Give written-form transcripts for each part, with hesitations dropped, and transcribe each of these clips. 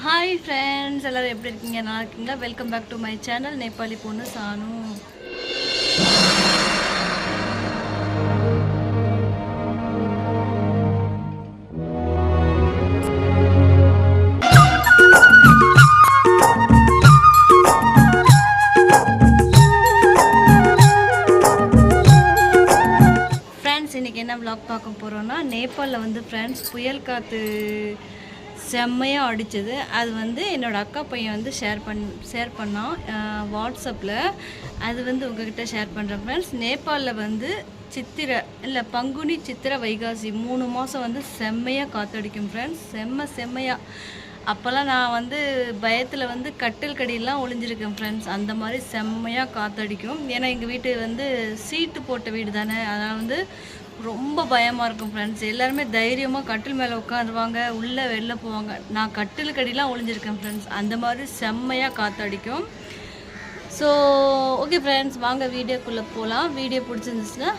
Hi friends, எல்லோரும் எப்படி இருக்கீங்க? நல்லா இருக்கீங்களா? Welcome back to my channel Nepali பொண்ணு சானு. ஃப்ரெண்ட்ஸ், இன்றைக்கி என்ன விளாக் பார்க்க போகிறோன்னா, நேபாளில் வந்து ஃப்ரெண்ட்ஸ் புயல் காற்று செம்மையாக அடித்தது. அது வந்து என்னோடய அக்கா பையன் வந்து ஷேர் பண்ணான் வாட்ஸ்அப்பில். அது வந்து உங்கள்கிட்ட ஷேர் பண்ணுறேன் ஃப்ரெண்ட்ஸ். நேபாளில் வந்து பங்குனி சித்திரை வைகாசி 3 மாதம் வந்து செம்மையாக காற்றடிக்கும் ஃப்ரெண்ட்ஸ். செம்மையாக. அப்போல்லாம் நான் வந்து பயத்தில் வந்து கட்டில் கடியெல்லாம் ஒளிஞ்சிருக்கேன் ஃப்ரெண்ட்ஸ். அந்த மாதிரி செம்மையாக காற்றடிக்கும். ஏன்னா எங்கள் வீட்டு வந்து சீட்டு போட்ட வீடு தானே, அதனால் வந்து ரொம்ப பயமாக இருக்கும் ஃப்ரெண்ட்ஸ். எல்லாருமே தைரியமாக கட்டில் மேலே உட்காந்துருவாங்க, உள்ளே வெளில போவாங்க. நான் கட்டில் கடிலாம் ஒளிஞ்சிருக்கேன் ஃப்ரெண்ட்ஸ். அந்த மாதிரி செம்மையாக காற்றடிக்கும். ஸோ ஓகே ஃப்ரெண்ட்ஸ், வாங்க வீடியோக்குள்ளே போகலாம். வீடியோ பிடிச்சிருந்துச்சுன்னா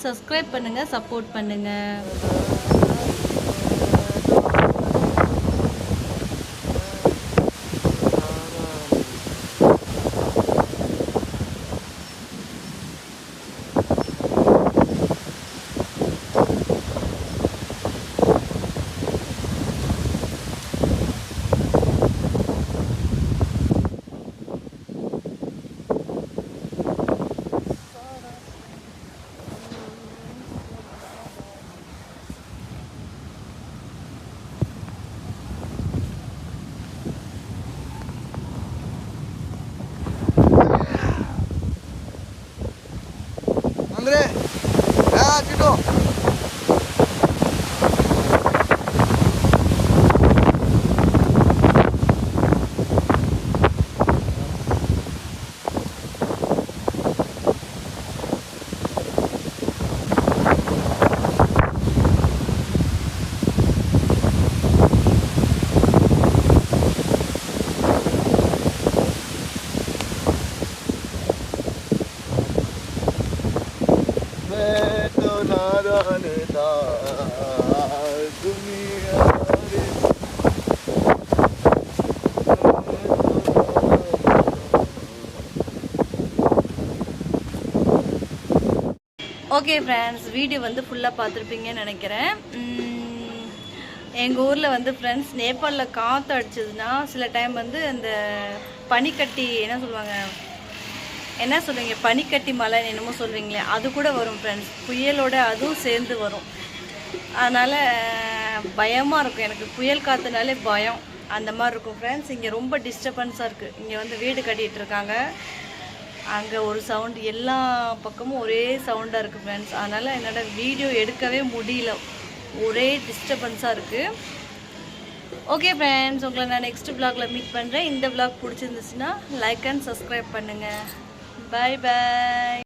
சப்ஸ்கிரைப் பண்ணுங்கள், சப்போர்ட் பண்ணுங்கள். André, Tito. Okay friends, video வந்து ஃபுல்லாக பார்த்துருப்பீங்கன்னு நினைக்கிறேன். எங்கள் ஊரில் வந்து ஃப்ரெண்ட்ஸ் நேபாளில் காற்று அடிச்சதுன்னா சில டைம் வந்து அந்த பனிக்கட்டி என்ன சொல்லுவீங்க, பனிக்கட்டி மலை என்னமோ சொல்லுவீங்களே, அது கூட வரும் ஃப்ரெண்ட்ஸ். புயலோட அதுவும் சேர்ந்து வரும். அதனால் பயமாக இருக்கும் எனக்கு. புயல் காற்றுனாலே பயம். அந்த மாதிரி இருக்கும் ஃப்ரெண்ட்ஸ். இங்கே ரொம்ப டிஸ்டர்பன்ஸாக இருக்குது. இங்கே வந்து வீடு கட்டிகிட்டு இருக்காங்க. அங்கே ஒரு சவுண்டு, எல்லா பக்கமும் ஒரே சவுண்டாக இருக்குது ஃப்ரெண்ட்ஸ். அதனால் என்னோடய வீடியோ எடுக்கவே முடியல, ஒரே டிஸ்டர்பன்ஸாக இருக்குது. ஓகே ஃப்ரெண்ட்ஸ், உங்களை நான் நெக்ஸ்ட் விளாகில் மீட் பண்ணுறேன். இந்த விளாக் பிடிச்சிருந்துச்சுன்னா லைக் அண்ட் சப்ஸ்கிரைப் பண்ணுங்கள். பாய் பாய்.